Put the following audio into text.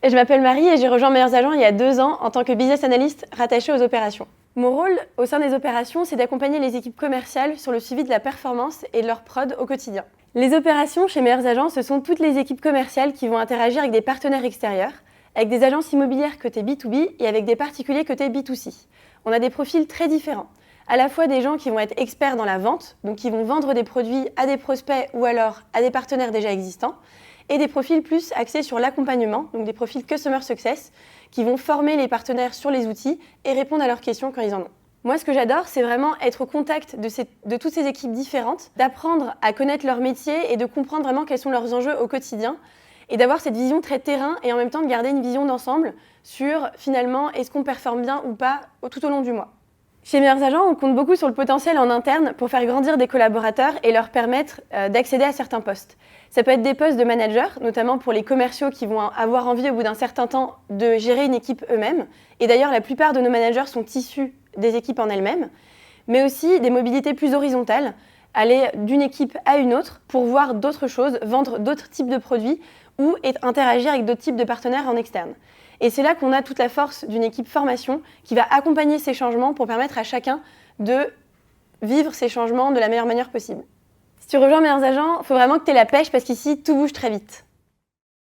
Je m'appelle Marie et j'ai rejoint Meilleurs Agents il y a 2 ans en tant que business analyst rattachée aux opérations. Mon rôle au sein des opérations, c'est d'accompagner les équipes commerciales sur le suivi de la performance et de leur prod au quotidien. Les opérations chez Meilleurs Agents, ce sont toutes les équipes commerciales qui vont interagir avec des partenaires extérieurs, avec des agences immobilières côté B2B et avec des particuliers côté B2C. On a des profils très différents. À la fois des gens qui vont être experts dans la vente, donc qui vont vendre des produits à des prospects ou alors à des partenaires déjà existants, et des profils plus axés sur l'accompagnement, donc des profils Customer Success, qui vont former les partenaires sur les outils et répondre à leurs questions quand ils en ont. Moi, ce que j'adore, c'est vraiment être au contact de toutes ces équipes différentes, d'apprendre à connaître leur métier et de comprendre vraiment quels sont leurs enjeux au quotidien, et d'avoir cette vision très terrain et en même temps de garder une vision d'ensemble sur, finalement, est-ce qu'on performe bien ou pas tout au long du mois. Chez Meilleurs Agents, on compte beaucoup sur le potentiel en interne pour faire grandir des collaborateurs et leur permettre d'accéder à certains postes. Ça peut être des postes de manager, notamment pour les commerciaux qui vont avoir envie au bout d'un certain temps de gérer une équipe eux-mêmes. Et d'ailleurs, la plupart de nos managers sont issus des équipes en elles-mêmes, mais aussi des mobilités plus horizontales, aller d'une équipe à une autre pour voir d'autres choses, vendre d'autres types de produits ou interagir avec d'autres types de partenaires en externe. Et c'est là qu'on a toute la force d'une équipe formation qui va accompagner ces changements pour permettre à chacun de vivre ces changements de la meilleure manière possible. Si tu rejoins Meilleurs Agents, il faut vraiment que tu aies la pêche parce qu'ici, tout bouge très vite.